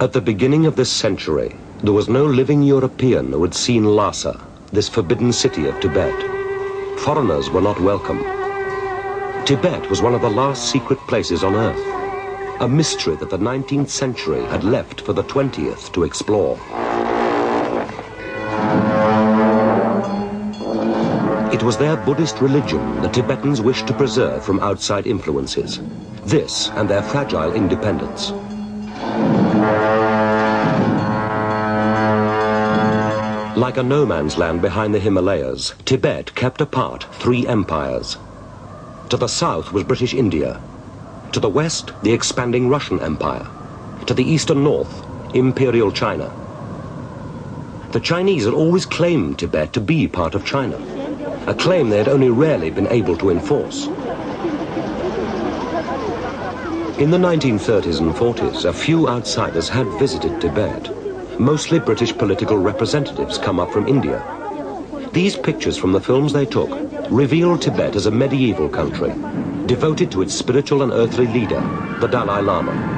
At the beginning of this century, there was no living European who had seen Lhasa, this forbidden city of Tibet. Foreigners were not welcome. Tibet was one of the last secret places on Earth, a mystery that the 19th century had left for the 20th to explore. It was their Buddhist religion the Tibetans wished to preserve from outside influences. This and their fragile independence. Like a no man's land behind the Himalayas, Tibet kept apart three empires. To the south was British India. To the west, the expanding Russian Empire. To the east and north, Imperial China. The Chinese had always claimed Tibet to be part of China, a claim they had only rarely been able to enforce. In the 1930s and 40s, a few outsiders had visited Tibet. Mostly British political representatives come up from India. These pictures from the films they took reveal Tibet as a medieval country, devoted to its spiritual and earthly leader, the Dalai Lama.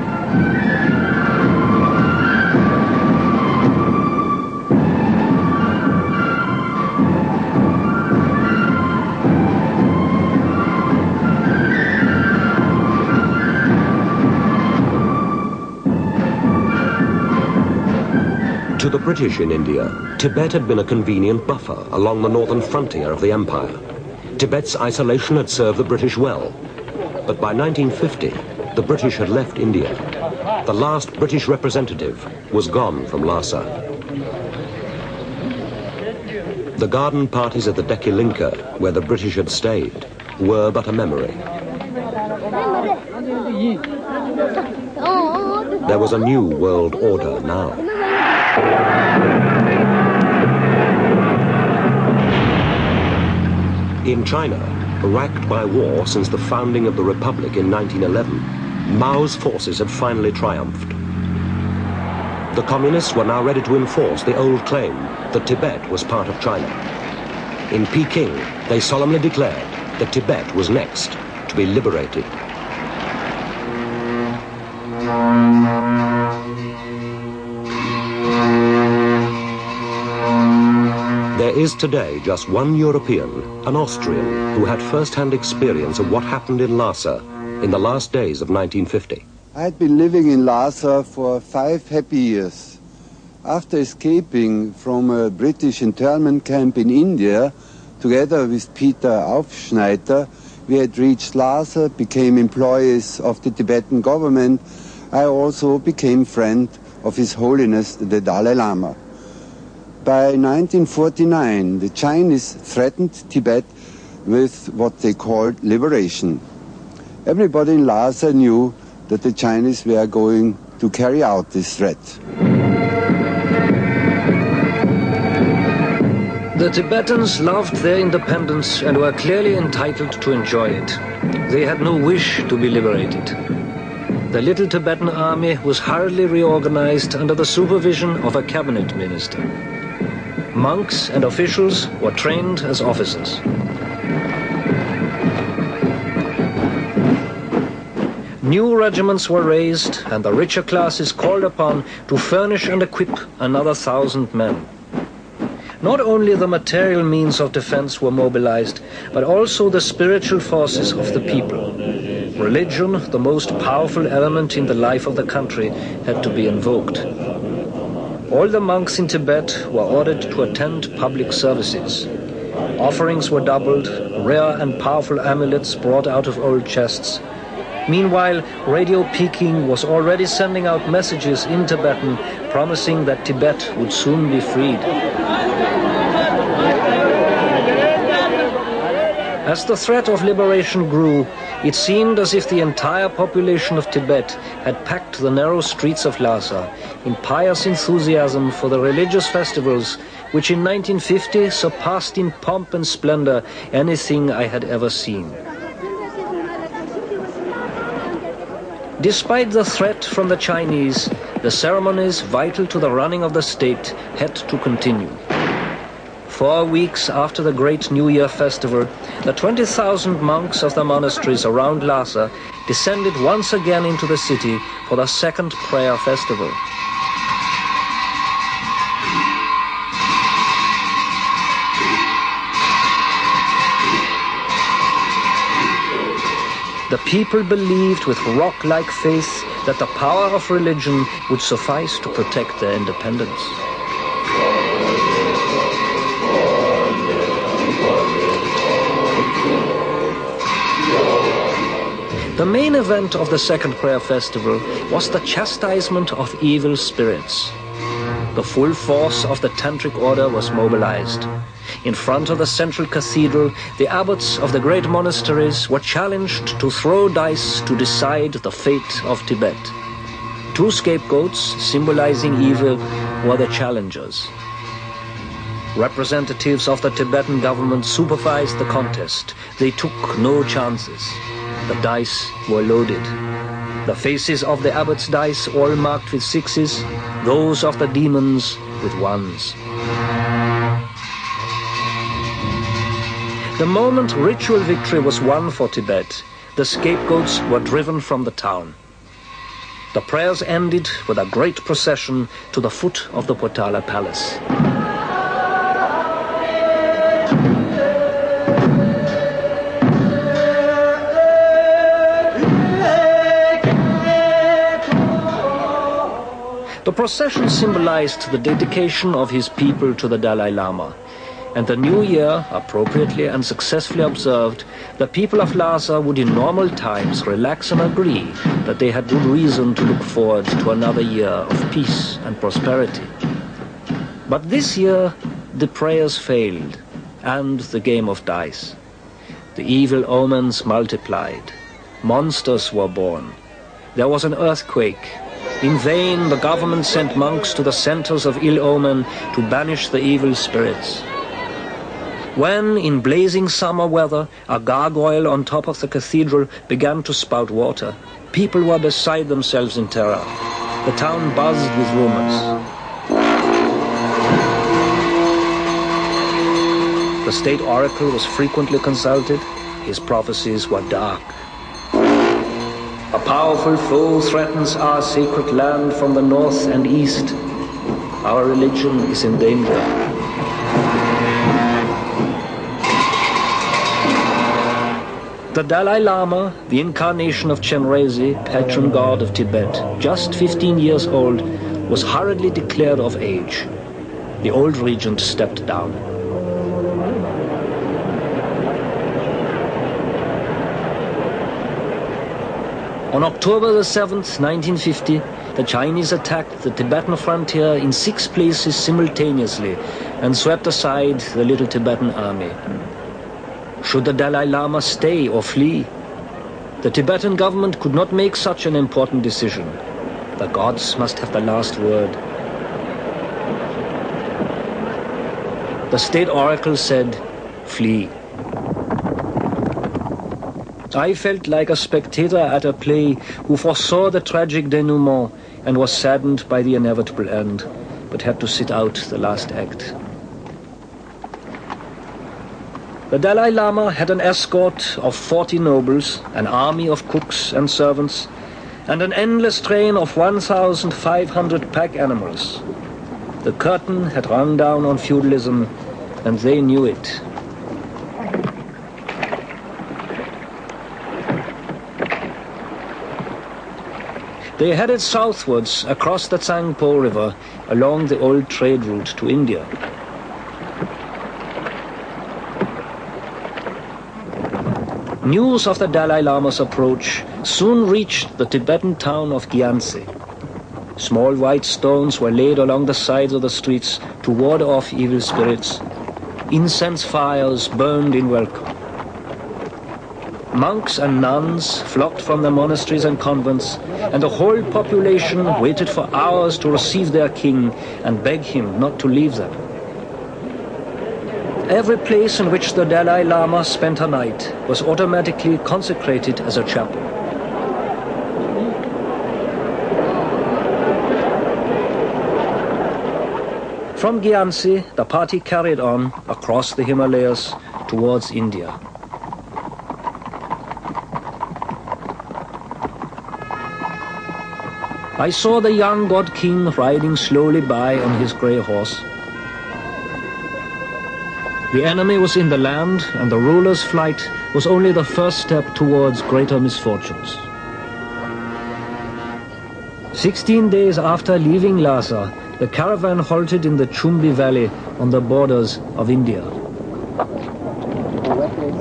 To the British in India, Tibet had been a convenient buffer along the northern frontier of the empire. Tibet's isolation had served the British well. But by 1950, the British had left India. The last British representative was gone from Lhasa. The garden parties at the Dekilinka, where the British had stayed, were but a memory. There was a new world order now. In China, racked by war since the founding of the Republic in 1911, Mao's forces had finally triumphed. The communists were now ready to enforce the old claim that Tibet was part of China. In Peking, they solemnly declared that Tibet was next to be liberated. There is today just one European, an Austrian, who had first-hand experience of what happened in Lhasa in the last days of 1950. I had been living in Lhasa for 5 happy years. After escaping from a British internment camp in India, together with Peter Aufschneider, we had reached Lhasa, became employees of the Tibetan government. I also became friend of His Holiness the Dalai Lama. By 1949, the Chinese threatened Tibet with what they called liberation. Everybody in Lhasa knew that the Chinese were going to carry out this threat. The Tibetans loved their independence and were clearly entitled to enjoy it. They had no wish to be liberated. The little Tibetan army was hurriedly reorganized under the supervision of a cabinet minister. Monks and officials were trained as officers. New regiments were raised and the richer classes called upon to furnish and equip another 1,000 men. Not only the material means of defense were mobilized, but also the spiritual forces of the people. Religion, the most powerful element in the life of the country, had to be invoked. All the monks in Tibet were ordered to attend public services. Offerings were doubled, rare and powerful amulets brought out of old chests. Meanwhile, Radio Peking was already sending out messages in Tibetan promising that Tibet would soon be freed. As the threat of liberation grew, it seemed as if the entire population of Tibet had packed the narrow streets of Lhasa in pious enthusiasm for the religious festivals which in 1950 surpassed in pomp and splendor anything I had ever seen. Despite the threat from the Chinese, the ceremonies vital to the running of the state had to continue. 4 weeks after the great New Year festival, the 20,000 monks of the monasteries around Lhasa descended once again into the city for the second prayer festival. The people believed with rock-like faith that the power of religion would suffice to protect their independence. The main event of the Second Prayer Festival was the chastisement of evil spirits. The full force of the Tantric order was mobilized. In front of the central cathedral, the abbots of the great monasteries were challenged to throw dice to decide the fate of Tibet. 2 scapegoats, symbolizing evil, were the challengers. Representatives of the Tibetan government supervised the contest. They took no chances. The dice were loaded. The faces of the abbots' dice all marked with 6s, those of the demons with 1s. The moment ritual victory was won for Tibet, the scapegoats were driven from the town. The prayers ended with a great procession to the foot of the Potala Palace. The procession symbolized the dedication of his people to the Dalai Lama. And the new year, appropriately and successfully observed, the people of Lhasa would in normal times relax and agree that they had good reason to look forward to another year of peace and prosperity. But this year, the prayers failed, and the game of dice. The evil omens multiplied. Monsters were born. There was an earthquake. In vain, the government sent monks to the centers of ill omen to banish the evil spirits. When, in blazing summer weather, a gargoyle on top of the cathedral began to spout water, people were beside themselves in terror. The town buzzed with rumors. The state oracle was frequently consulted. His prophecies were dark. A powerful foe threatens our sacred land from the north and east. Our religion is in danger. The Dalai Lama, the incarnation of Chenrezig, patron god of Tibet, just 15 years old, was hurriedly declared of age. The old regent stepped down. On October the 7th, 1950, the Chinese attacked the Tibetan frontier in 6 places simultaneously and swept aside the little Tibetan army. Should the Dalai Lama stay or flee? The Tibetan government could not make such an important decision. The gods must have the last word. The state oracle said, "Flee." I felt like a spectator at a play who foresaw the tragic denouement and was saddened by the inevitable end, but had to sit out the last act. The Dalai Lama had an escort of 40 nobles, an army of cooks and servants, and an endless train of 1,500 pack animals. The curtain had rung down on feudalism, and they knew it. They headed southwards across the Tsangpo River along the old trade route to India. News of the Dalai Lama's approach soon reached the Tibetan town of Gyantse. Small white stones were laid along the sides of the streets to ward off evil spirits. Incense fires burned in welcome. Monks and nuns flocked from their monasteries and convents, and the whole population waited for hours to receive their king and beg him not to leave them. Every place in which the Dalai Lama spent a night was automatically consecrated as a chapel. From Gyantse, the party carried on across the Himalayas towards India. I saw the young god king riding slowly by on his grey horse. The enemy was in the land, and the ruler's flight was only the first step towards greater misfortunes. 16 days after leaving Lhasa, the caravan halted in the Chumbi Valley on the borders of India.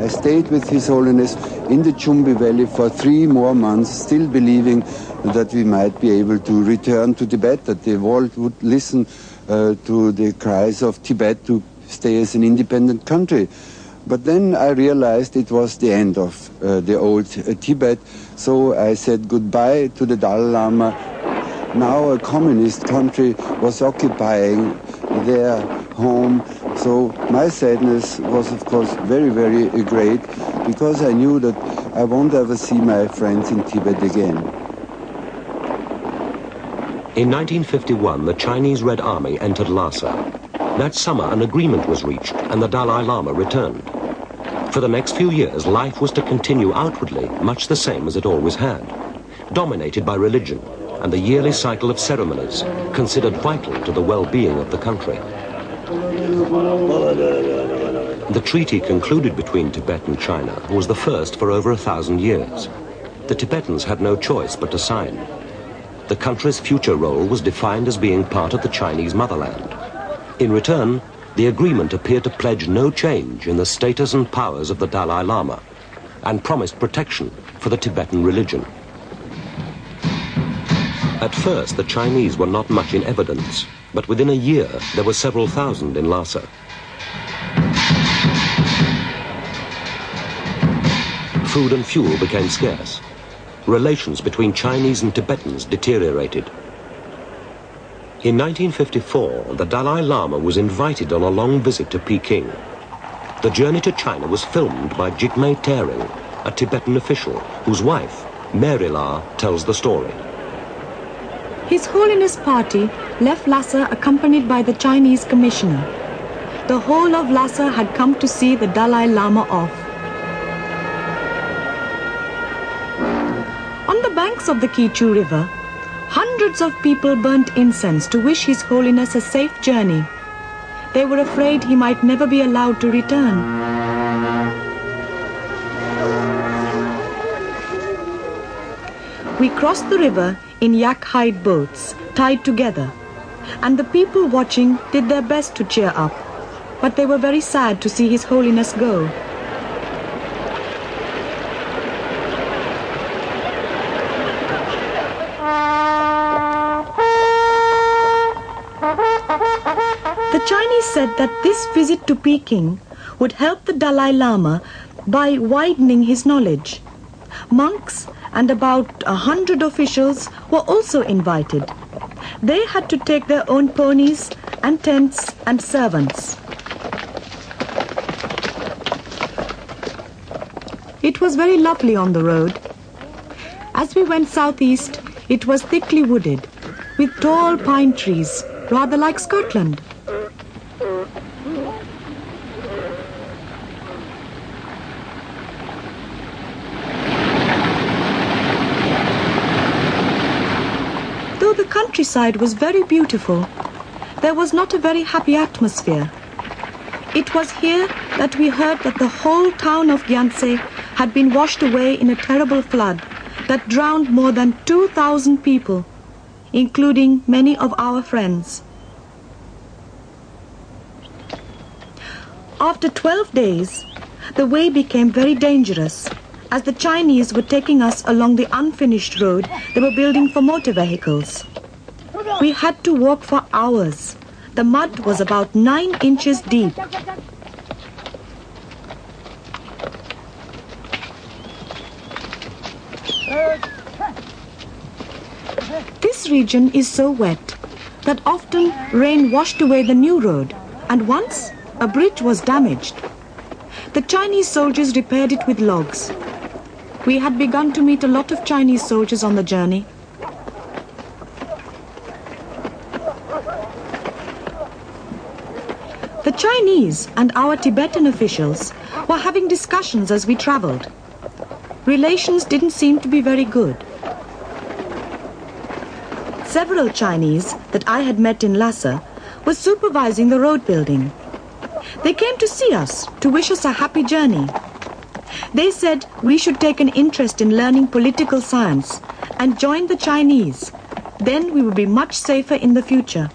I stayed with His Holiness in the Chumbi Valley for 3 more months, still believing that we might be able to return to Tibet, that the world would listen to the cries of Tibet to stay as an independent country. But then I realized it was the end of the old Tibet, so I said goodbye to the Dalai Lama. Now a communist country was occupying their home, so my sadness was of course very, very great, because I knew that I won't ever see my friends in Tibet again. In 1951, the Chinese Red Army entered Lhasa. That summer, an agreement was reached, and the Dalai Lama returned. For the next few years, life was to continue outwardly much the same as it always had, dominated by religion and the yearly cycle of ceremonies, considered vital to the well-being of the country. The treaty concluded between Tibet and China was the first for over 1,000 years. The Tibetans had no choice but to sign. The country's future role was defined as being part of the Chinese motherland. In return, the agreement appeared to pledge no change in the status and powers of the Dalai Lama, and promised protection for the Tibetan religion. At first, the Chinese were not much in evidence, but within a year, there were several thousand in Lhasa. Food and fuel became scarce. Relations between Chinese and Tibetans deteriorated. In 1954, the Dalai Lama was invited on a long visit to Peking. The journey to China was filmed by Jigme Tering, a Tibetan official whose wife, Mary La, tells the story. His Holiness party left Lhasa accompanied by the Chinese commissioner. The whole of Lhasa had come to see the Dalai Lama off. On the banks of the Kichu River, hundreds of people burnt incense to wish His Holiness a safe journey. They were afraid he might never be allowed to return. We crossed the river in yak hide boats, tied together, and the people watching did their best to cheer up, but they were very sad to see His Holiness go. The Chinese said that this visit to Peking would help the Dalai Lama by widening his knowledge. Monks and about 100 officials were also invited. They had to take their own ponies and tents and servants. It was very lovely on the road. As we went southeast, it was thickly wooded, with tall pine trees, rather like Scotland. Though the countryside was very beautiful, there was not a very happy atmosphere. It was here that we heard that the whole town of Gyantse had been washed away in a terrible flood that drowned more than 2,000 people, including many of our friends. After 12 days, the way became very dangerous, as the Chinese were taking us along the unfinished road they were building for motor vehicles. We had to walk for hours. The mud was about 9 inches deep. This region is so wet that often rain washed away the new road, and once a bridge was damaged. The Chinese soldiers repaired it with logs. We had begun to meet a lot of Chinese soldiers on the journey. The Chinese and our Tibetan officials were having discussions as we traveled. Relations didn't seem to be very good. Several Chinese that I had met in Lhasa were supervising the road building. They came to see us, to wish us a happy journey. They said we should take an interest in learning political science and join the Chinese. Then we would be much safer in the future.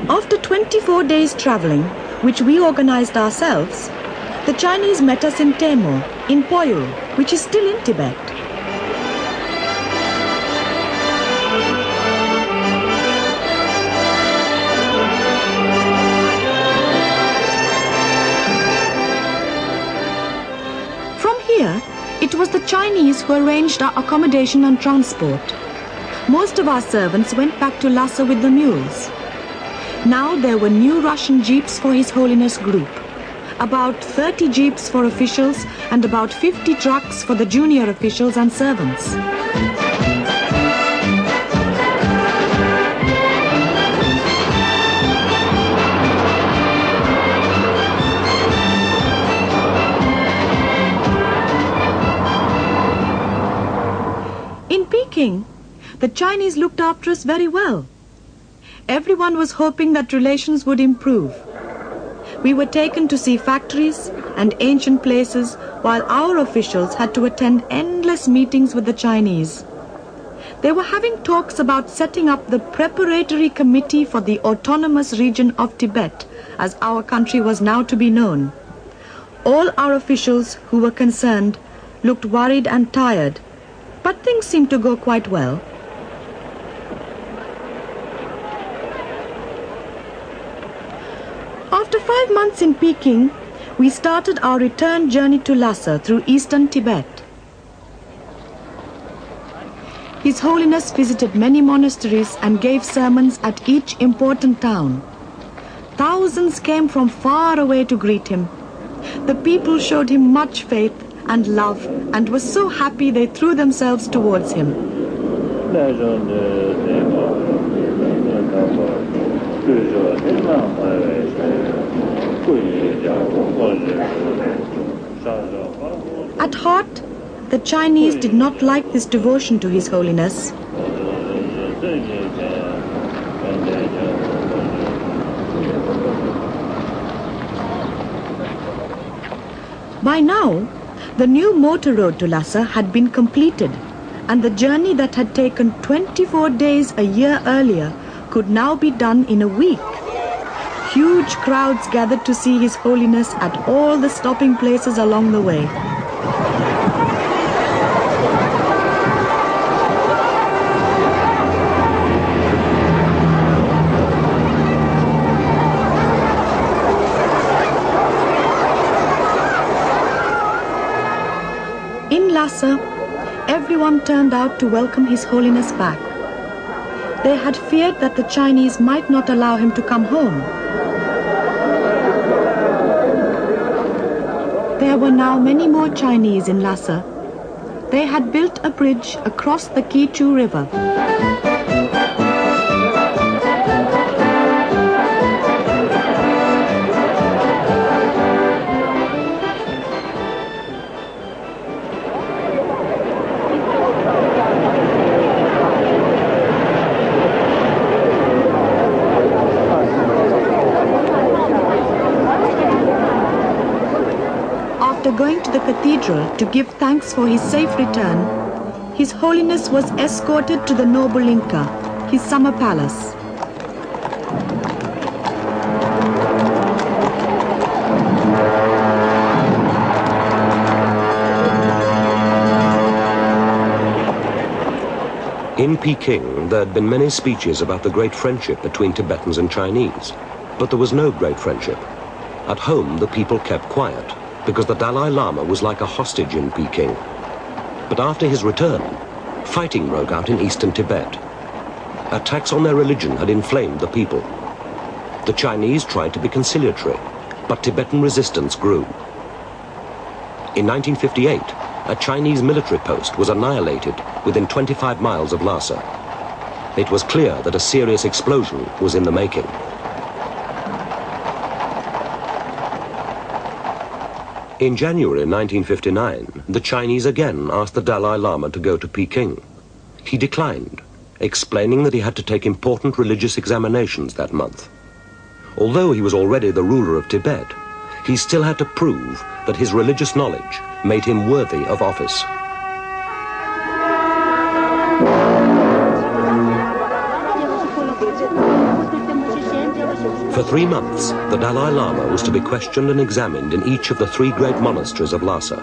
After 24 days traveling, which we organized ourselves, the Chinese met us in Timor, in Poyul, which is still in Tibet. From here, it was the Chinese who arranged our accommodation and transport. Most of our servants went back to Lhasa with the mules. Now there were new Russian jeeps for His Holiness group. About 30 jeeps for officials and about 50 trucks for the junior officials and servants. In Peking, the Chinese looked after us very well. Everyone was hoping that relations would improve. We were taken to see factories and ancient places, while our officials had to attend endless meetings with the Chinese. They were having talks about setting up the preparatory committee for the autonomous region of Tibet, as our country was now to be known. All our officials who were concerned looked worried and tired, but things seemed to go quite well. After 5 months in Peking, we started our return journey to Lhasa through eastern Tibet. His Holiness visited many monasteries and gave sermons at each important town. Thousands came from far away to greet him. The people showed him much faith and love and were so happy they threw themselves towards him. At heart, the Chinese did not like this devotion to His Holiness. By now, the new motor road to Lhasa had been completed, and the journey that had taken 24 days a year earlier could now be done in a week. Huge crowds gathered to see His Holiness at all the stopping places along the way. In Lhasa, everyone turned out to welcome His Holiness back. They had feared that the Chinese might not allow him to come home. There were now many more Chinese in Lhasa. They had built a bridge across the Kichu River. After going to the cathedral to give thanks for his safe return, His Holiness was escorted to the noble Inca, his summer palace. In Peking, there had been many speeches about the great friendship between Tibetans and Chinese, but there was no great friendship. At home, the people kept quiet, because the Dalai Lama was like a hostage in Peking. But after his return, fighting broke out in eastern Tibet. Attacks on their religion had inflamed the people. The Chinese tried to be conciliatory, but Tibetan resistance grew. In 1958, a Chinese military post was annihilated within 25 miles of Lhasa. It was clear that a serious explosion was in the making. In January 1959, the Chinese again asked the Dalai Lama to go to Peking. He declined, explaining that he had to take important religious examinations that month. Although he was already the ruler of Tibet, he still had to prove that his religious knowledge made him worthy of office. For 3 months, the Dalai Lama was to be questioned and examined in each of the 3 great monasteries of Lhasa.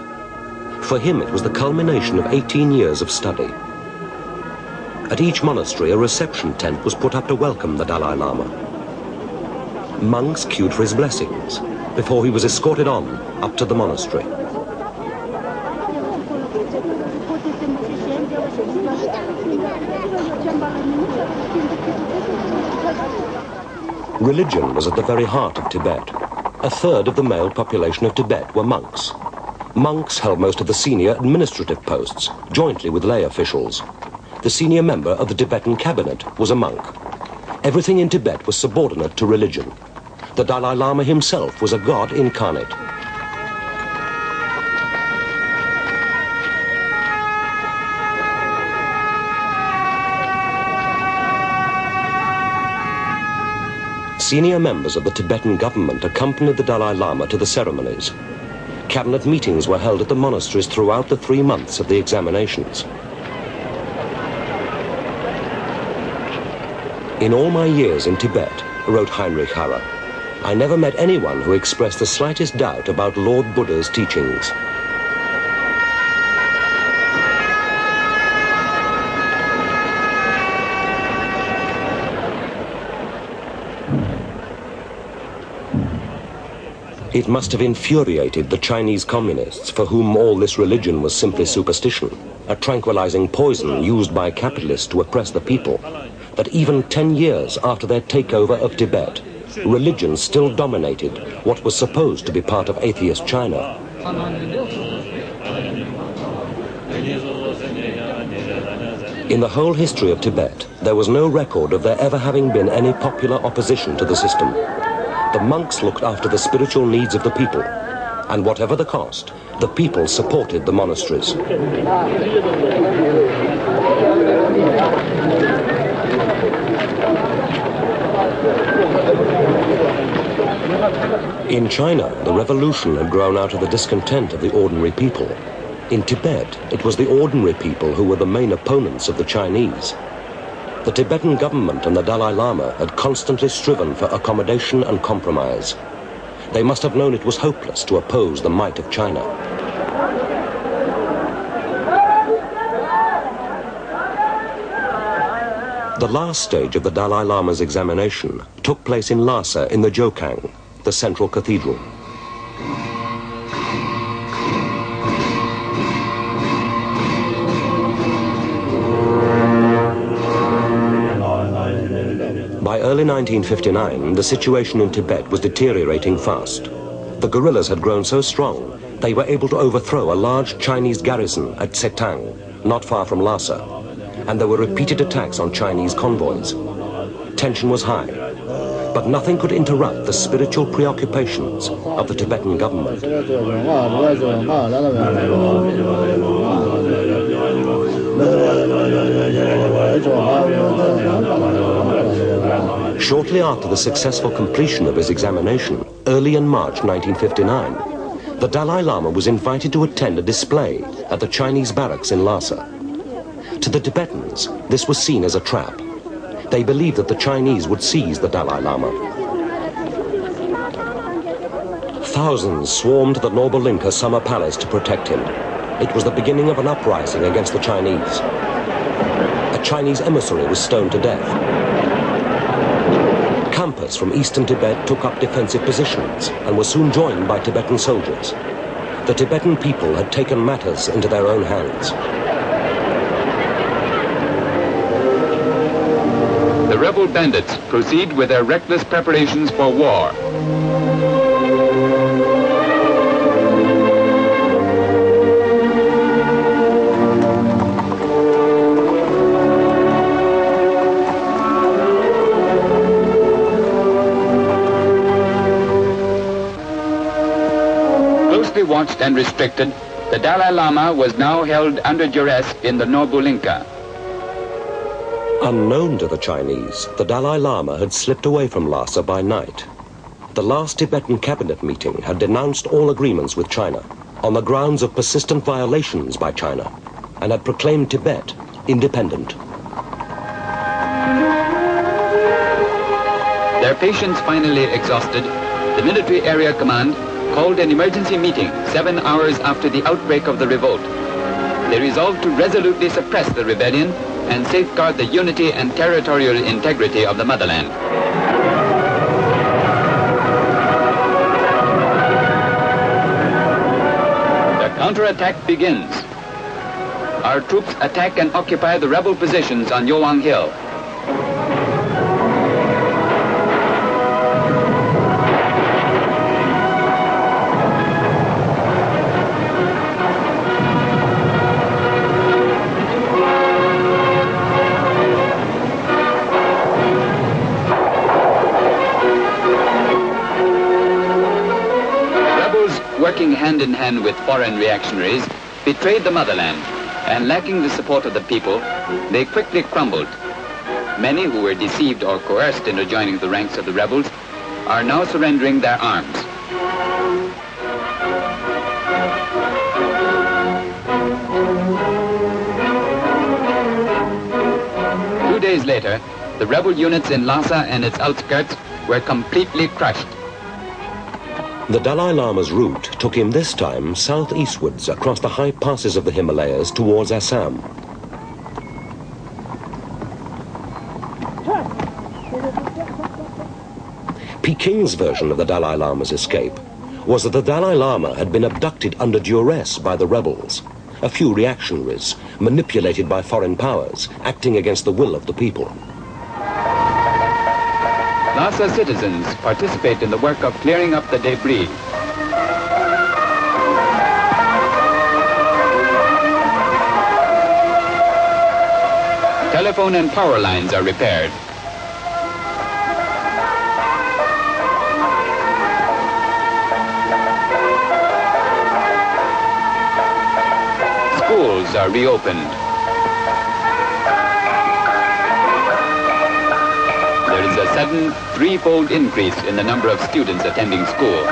For him, it was the culmination of 18 years of study. At each monastery, a reception tent was put up to welcome the Dalai Lama. Monks queued for his blessings before he was escorted on up to the monastery. Religion was at the very heart of Tibet. A third of the male population of Tibet were monks. Monks held most of the senior administrative posts, jointly with lay officials. The senior member of the Tibetan cabinet was a monk. Everything in Tibet was subordinate to religion. The Dalai Lama himself was a god incarnate. Senior members of the Tibetan government accompanied the Dalai Lama to the ceremonies. Cabinet meetings were held at the monasteries throughout the 3 months of the examinations. In all my years in Tibet, wrote Heinrich Harrer, I never met anyone who expressed the slightest doubt about Lord Buddha's teachings. It must have infuriated the Chinese communists, for whom all this religion was simply superstition, a tranquilizing poison used by capitalists to oppress the people, that even 10 years after their takeover of Tibet, religion still dominated what was supposed to be part of atheist China. In the whole history of Tibet, there was no record of there ever having been any popular opposition to the system. The monks looked after the spiritual needs of the people, and whatever the cost, the people supported the monasteries. In China, the revolution had grown out of the discontent of the ordinary people. In Tibet, it was the ordinary people who were the main opponents of the Chinese. The Tibetan government and the Dalai Lama had constantly striven for accommodation and compromise. They must have known it was hopeless to oppose the might of China. The last stage of the Dalai Lama's examination took place in Lhasa in the Jokang, the central cathedral. By early 1959, the situation in Tibet was deteriorating fast. The guerrillas had grown so strong, they were able to overthrow a large Chinese garrison at Setang, not far from Lhasa, and there were repeated attacks on Chinese convoys. Tension was high, but nothing could interrupt the spiritual preoccupations of the Tibetan government. Shortly after the successful completion of his examination, early in March 1959, the Dalai Lama was invited to attend a display at the Chinese barracks in Lhasa. To the Tibetans, this was seen as a trap. They believed that the Chinese would seize the Dalai Lama. Thousands swarmed to the Norbalinka summer palace to protect him. It was the beginning of an uprising against the Chinese. A Chinese emissary was stoned to death. Campers from eastern Tibet took up defensive positions and were soon joined by Tibetan soldiers. The Tibetan people had taken matters into their own hands. The rebel bandits proceed with their reckless preparations for war. watched and restricted, the Dalai Lama was now held under duress in the Nobulinka. Unknown to the Chinese, the Dalai Lama had slipped away from Lhasa by night. The last Tibetan cabinet meeting had denounced all agreements with China on the grounds of persistent violations by China and had proclaimed Tibet independent. Their patience finally exhausted, the military area command called an emergency meeting 7 hours after the outbreak of the revolt. They resolved to resolutely suppress the rebellion and safeguard the unity and territorial integrity of the motherland. The counterattack begins. Our troops attack and occupy the rebel positions on Yowang Hill. Working hand in hand with foreign reactionaries, betrayed the motherland, and lacking the support of the people, they quickly crumbled. Many who were deceived or coerced into joining the ranks of the rebels are now surrendering their arms. Two days later, the rebel units in Lhasa and its outskirts were completely crushed. The Dalai Lama's route took him this time southeastwards across the high passes of the Himalayas towards Assam. Peking's version of the Dalai Lama's escape was that the Dalai Lama had been abducted under duress by the rebels, a few reactionaries manipulated by foreign powers, acting against the will of the people. Lhasa citizens participate in the work of clearing up the debris. Telephone and power lines are repaired. Schools are reopened. There is a sudden threefold increase in the number of students attending school.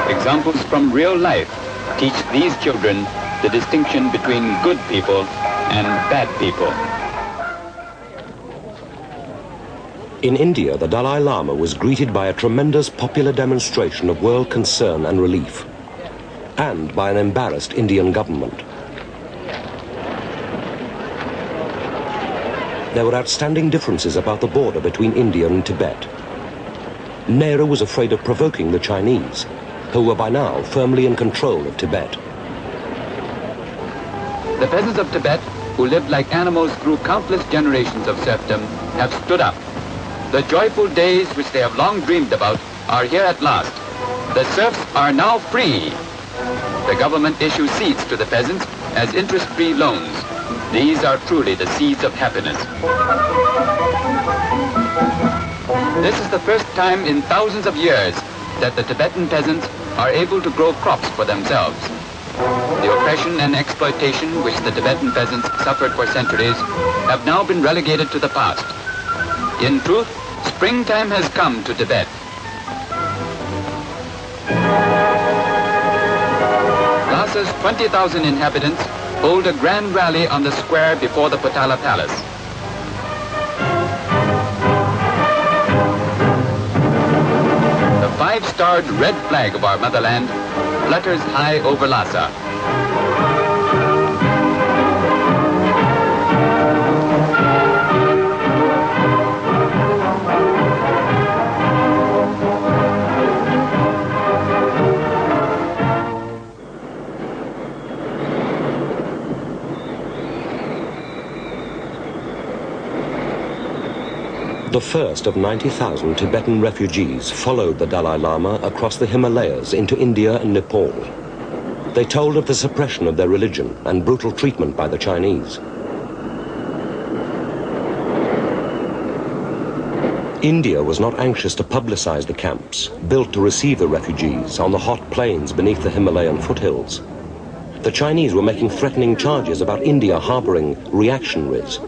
Examples from real life teach these children the distinction between good people and bad people. In India, the Dalai Lama was greeted by a tremendous popular demonstration of world concern and relief, and by an embarrassed Indian government. There were outstanding differences about the border between India and Tibet. Nehru was afraid of provoking the Chinese, who were by now firmly in control of Tibet. The peasants of Tibet, who lived like animals through countless generations of serfdom, have stood up. The joyful days which they have long dreamed about are here at last. The serfs are now free. The government issues seeds to the peasants as interest-free loans. These are truly the seeds of happiness. This is the first time in thousands of years that the Tibetan peasants are able to grow crops for themselves. The oppression and exploitation which the Tibetan peasants suffered for centuries have now been relegated to the past. In truth, springtime has come to Tibet. Lhasa's 20,000 inhabitants hold a grand rally on the square before the Potala Palace. The five-starred red flag of our motherland flutters high over Lhasa. The first of 90,000 Tibetan refugees followed the Dalai Lama across the Himalayas into India and Nepal. They told of the suppression of their religion and brutal treatment by the Chinese. India was not anxious to publicize the camps, built to receive the refugees on the hot plains beneath the Himalayan foothills. The Chinese were making threatening charges about India harboring reactionaries.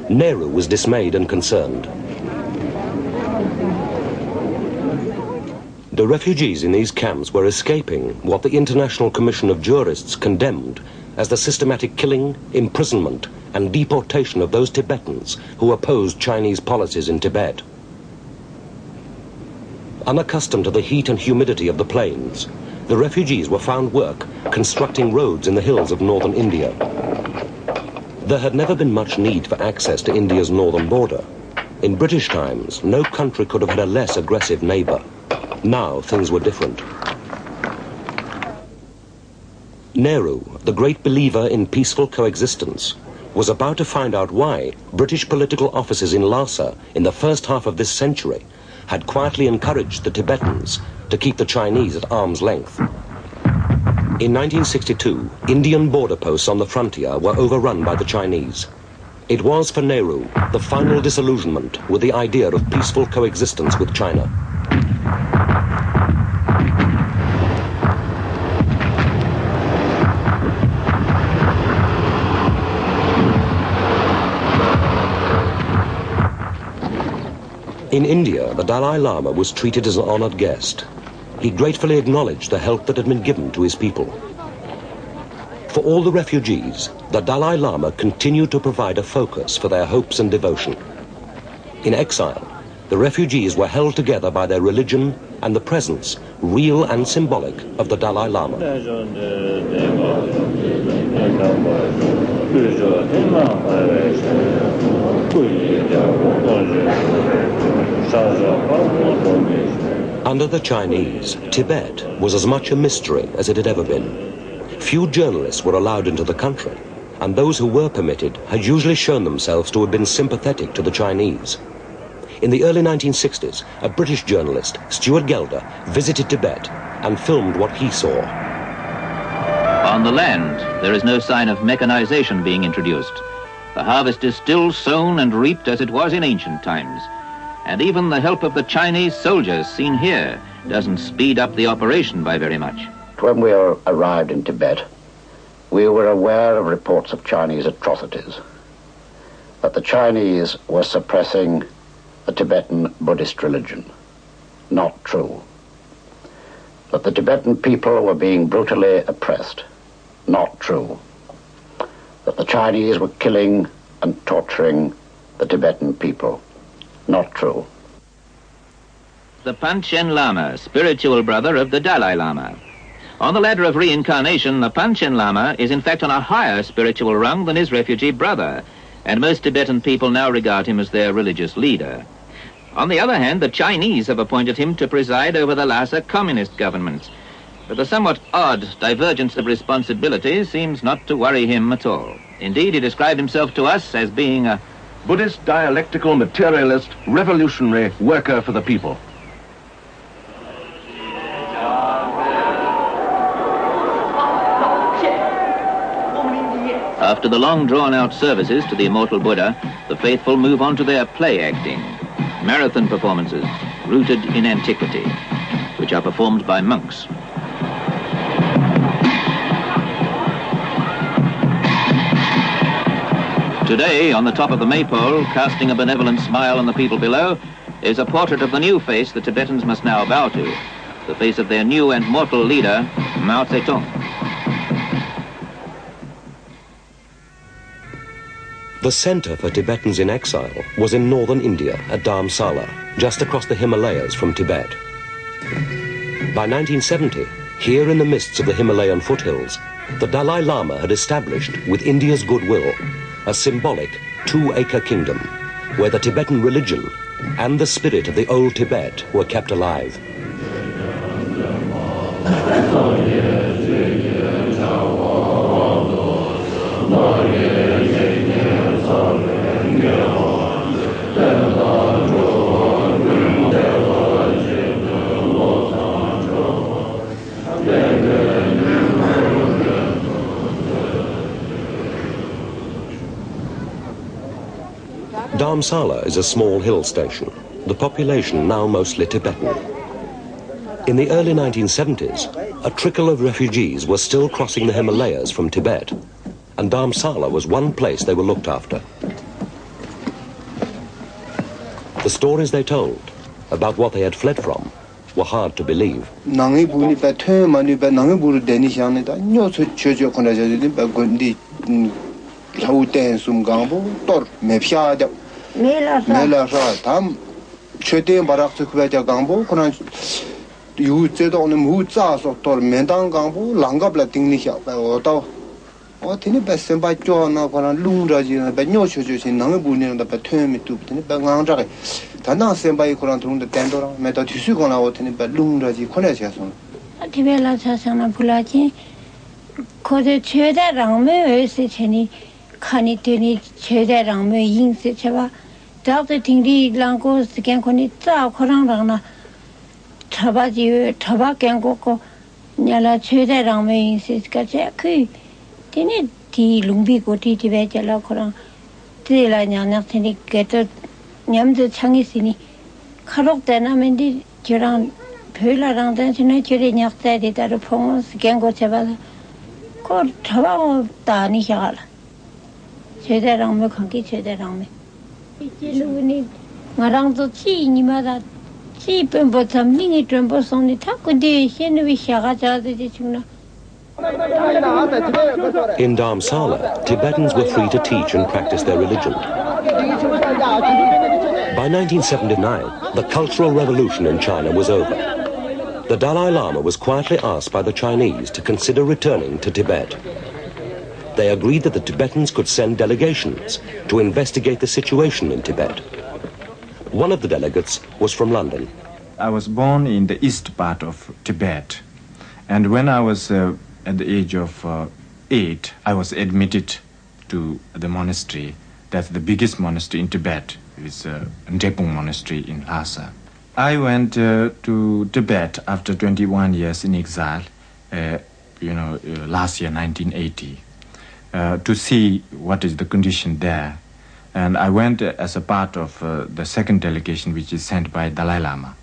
Nehru was dismayed and concerned. The refugees in these camps were escaping what the International Commission of Jurists condemned as the systematic killing, imprisonment, and deportation of those Tibetans who opposed Chinese policies in Tibet. Unaccustomed to the heat and humidity of the plains, the refugees were found work constructing roads in the hills of northern India. There had never been much need for access to India's northern border. In British times, no country could have had a less aggressive neighbor. Now things were different. Nehru, the great believer in peaceful coexistence, was about to find out why British political officers in Lhasa in the first half of this century had quietly encouraged the Tibetans to keep the Chinese at arm's length. In 1962, Indian border posts on the frontier were overrun by the Chinese. It was for Nehru the final disillusionment with the idea of peaceful coexistence with China. In India, the Dalai Lama was treated as an honored guest. He gratefully acknowledged the help that had been given to his people. For all the refugees, the Dalai Lama continued to provide a focus for their hopes and devotion. In exile, the refugees were held together by their religion and the presence, real and symbolic, of the Dalai Lama. Under the Chinese, Tibet was as much a mystery as it had ever been. Few journalists were allowed into the country, and those who were permitted had usually shown themselves to have been sympathetic to the Chinese. In the early 1960s, a British journalist, Stuart Gelder, visited Tibet and filmed what he saw. On the land, there is no sign of mechanization being introduced. The harvest is still sown and reaped as it was in ancient times. And even the help of the Chinese soldiers seen here doesn't speed up the operation by very much. When we arrived in Tibet, we were aware of reports of Chinese atrocities, that the Chinese were suppressing the Tibetan Buddhist religion. Not true. That the Tibetan people were being brutally oppressed. Not true. That the Chinese were killing and torturing the Tibetan people. Not true. The Panchen Lama, spiritual brother of the Dalai Lama. On the ladder of reincarnation, the Panchen Lama is in fact on a higher spiritual rung than his refugee brother, and most Tibetan people now regard him as their religious leader. On the other hand, the Chinese have appointed him to preside over the Lhasa communist government, but the somewhat odd divergence of responsibilities seems not to worry him at all. Indeed, he described himself to us as being a Buddhist dialectical materialist revolutionary worker for the people. After the long drawn-out services to the immortal Buddha, the faithful move on to their play acting, marathon performances rooted in antiquity, which are performed by monks. Today, on the top of the maypole, casting a benevolent smile on the people below, is a portrait of the new face the Tibetans must now bow to, the face of their new and mortal leader, Mao Zedong. The center for Tibetans in exile was in northern India at Dharamsala, just across the Himalayas from Tibet. By 1970, here in the mists of the Himalayan foothills, the Dalai Lama had established, with India's goodwill, a symbolic 2-acre kingdom where the Tibetan religion and the spirit of the old Tibet were kept alive. Dharamsala is a small hill station. the population now mostly Tibetan. In the early 1970s, a trickle of refugees were still crossing the Himalayas from Tibet, and Dharamsala was one place they were looked after. The stories they told about what they had fled from were hard to believe. In Dharamsala, Tibetans were free to teach and practice their religion. By 1979, the Cultural Revolution in China was over. The Dalai Lama was quietly asked by the Chinese to consider returning to Tibet. They agreed that the Tibetans could send delegations to investigate the situation in Tibet. One of the delegates was from London. I was born in the east part of Tibet, and when I was at the age of 8, I was admitted to the monastery. That's the biggest monastery in Tibet. It's Drepung Monastery in Lhasa. I went to Tibet after 21 years in exile, last year, 1980, to see what is the condition there. And I went as a part of the second delegation, which is sent by Dalai Lama.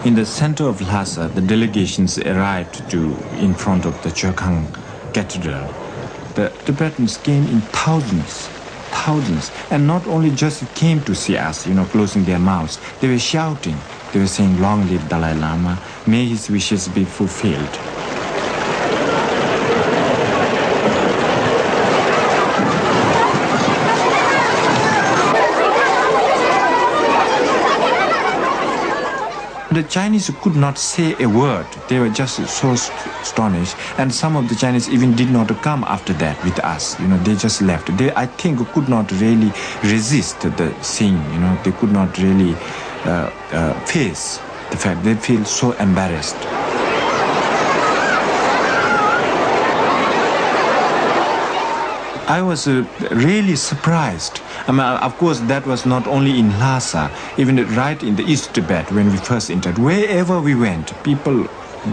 In the center of Lhasa, the delegations arrived in front of the Chokhang Cathedral. The Tibetans came in thousands, and not only just came to see us, closing their mouths, they were shouting. They were saying, "Long live Dalai Lama, may his wishes be fulfilled." The Chinese could not say a word. They were just so astonished. And some of the Chinese even did not come after that with us. They just left. They, I think, could not really resist the scene. They could not really face the fact. They feel so embarrassed. I was really surprised. Of course, that was not only in Lhasa, even right in the East Tibet when we first entered. Wherever we went, people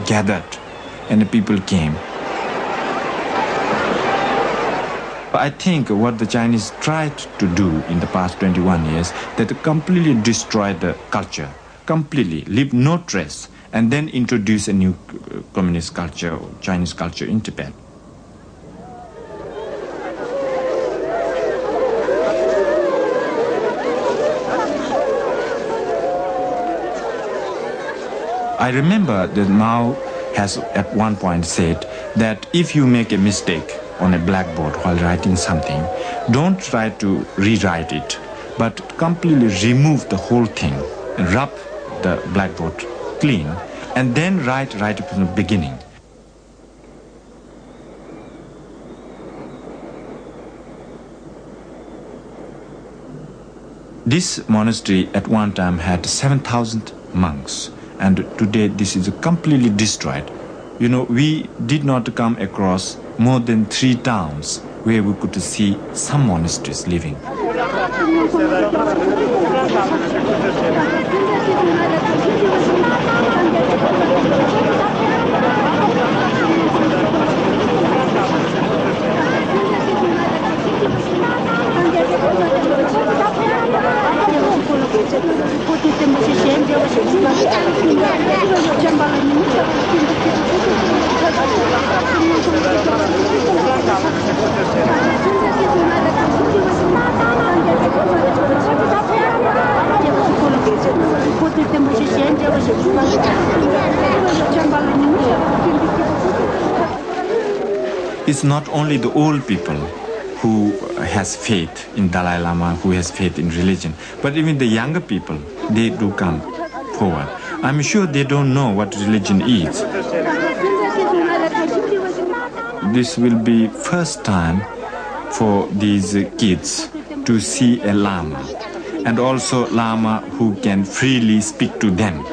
gathered and the people came. I think what the Chinese tried to do in the past 21 years, that completely destroyed the culture, completely, leave no trace, and then introduce a new communist culture, Chinese culture in Tibet. I remember that Mao has at one point said that if you make a mistake on a blackboard while writing something, don't try to rewrite it, but completely remove the whole thing and rub the blackboard clean and then write right from the beginning. This monastery at one time had 7,000 monks. And today this is completely destroyed. We did not come across more than 3 towns where we could see some monasteries living. It's not only the old people who has faith in Dalai Lama, who has faith in religion, but even the younger people, they do come forward. I'm sure they don't know what religion is. This will be first time for these kids to see a Lama, and also Lama who can freely speak to them.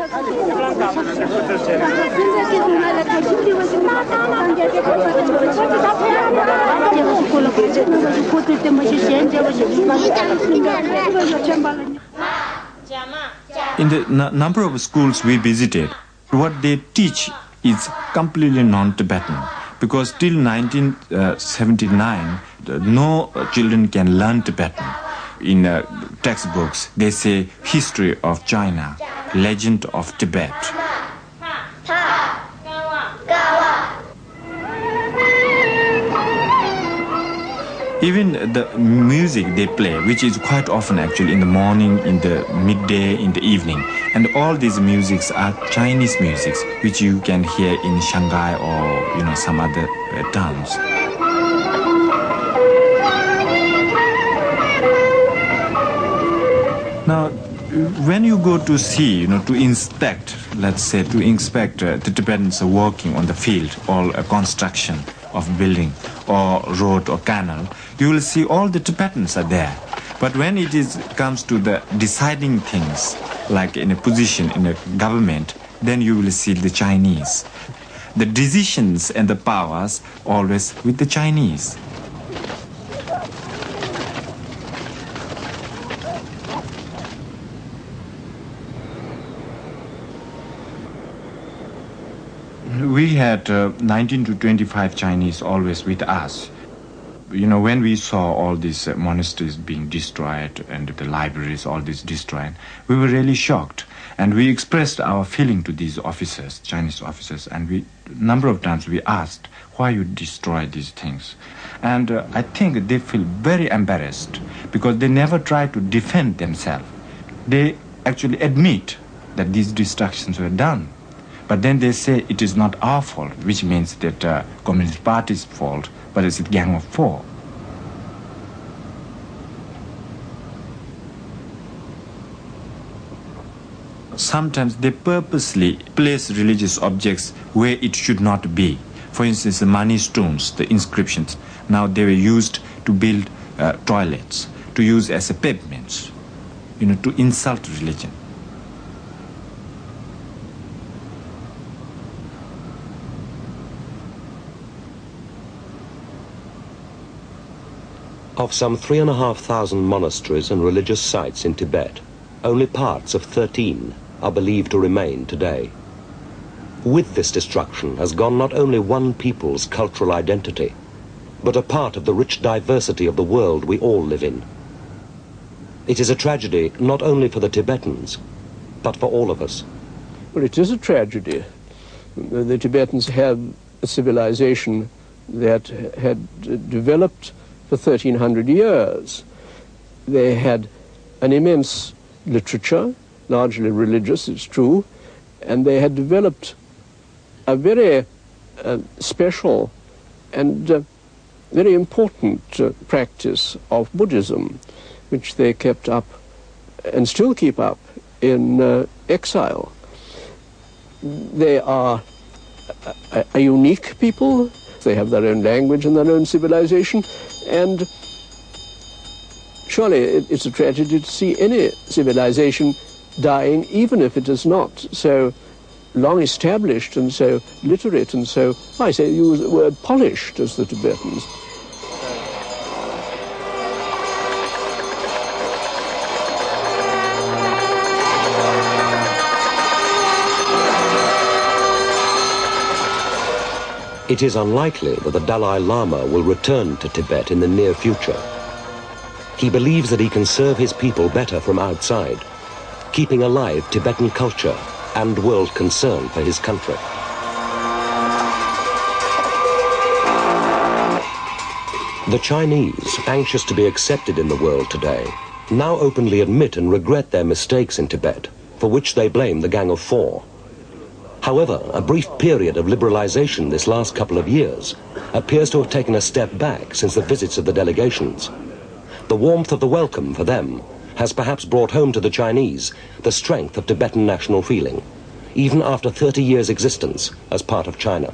In the number of schools we visited, what they teach is completely non-Tibetan, because till 1979, no children can learn Tibetan. In textbooks, they say history of China, legend of Tibet. Even the music they play, which is quite often actually in the morning, in the midday, in the evening, and all these musics are Chinese musics, which you can hear in Shanghai or some other towns. Now, when you go to see, to inspect, let's say, the Tibetans working on the field or a construction of building or road or canal, you will see all the Tibetans are there. But when it comes to the deciding things, like in a position in a government, then you will see the Chinese. The decisions and the powers always with the Chinese. We had 19 to 25 Chinese always with us. When we saw all these monasteries being destroyed and the libraries, all this destroyed, we were really shocked. And we expressed our feeling to these officers, Chinese officers, and a number of times we asked, why you destroy these things? And I think they feel very embarrassed because they never try to defend themselves. They actually admit that these destructions were done. But then they say it is not our fault, which means that Communist Party's fault, but it's a gang of four. Sometimes they purposely place religious objects where it should not be. For instance, the money stones, the inscriptions, now they were used to build toilets, to use as a pavements, to insult religion. Of some 3,500 monasteries and religious sites in Tibet, only parts of 13 are believed to remain today. With this destruction has gone not only one people's cultural identity, but a part of the rich diversity of the world we all live in. It is a tragedy not only for the Tibetans, but for all of us. Well, it is a tragedy. The Tibetans had a civilization that had developed for 1,300 years. They had an immense literature, largely religious, it's true, and they had developed a very special and very important practice of Buddhism, which they kept up and still keep up in exile. They are a unique people. They have their own language and their own civilization, and surely it's a tragedy to see any civilization dying, even if it is not so long established and so literate and so, I say, use the word polished as the Tibetans. It is unlikely that the Dalai Lama will return to Tibet in the near future. He believes that he can serve his people better from outside. keeping alive Tibetan culture and world concern for his country. The Chinese, anxious to be accepted in the world today, now openly admit and regret their mistakes in Tibet, for which they blame the Gang of Four. However, a brief period of liberalization this last couple of years appears to have taken a step back since the visits of the delegations. The warmth of the welcome for them has perhaps brought home to the Chinese the strength of Tibetan national feeling, even after 30 years' existence as part of China.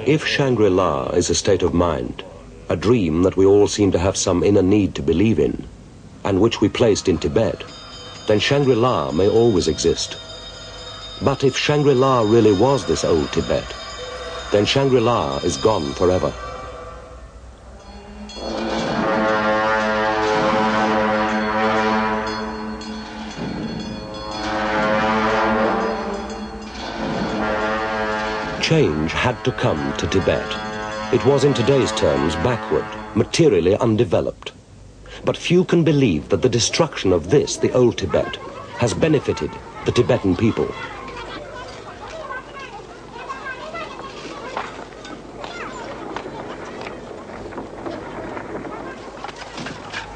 If Shangri-La is a state of mind, a dream that we all seem to have some inner need to believe in, and which we placed in Tibet, then Shangri-La may always exist. But if Shangri-La really was this old Tibet, then Shangri-La is gone forever. Change had to come to Tibet. It was in today's terms backward, materially undeveloped. But few can believe that the destruction of this, the old Tibet, has benefited the Tibetan people.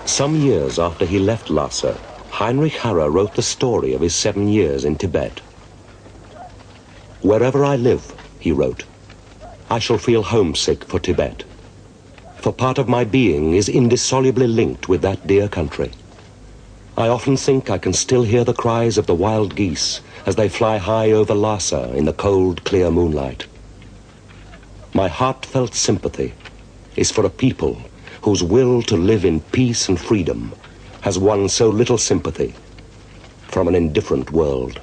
Some years after he left Lhasa, Heinrich Harrer wrote the story of his 7 years in Tibet. "Wherever I live," he wrote, "I shall feel homesick for Tibet, for part of my being is indissolubly linked with that dear country. I often think I can still hear the cries of the wild geese as they fly high over Lhasa in the cold, clear moonlight. My heartfelt sympathy is for a people whose will to live in peace and freedom has won so little sympathy from an indifferent world."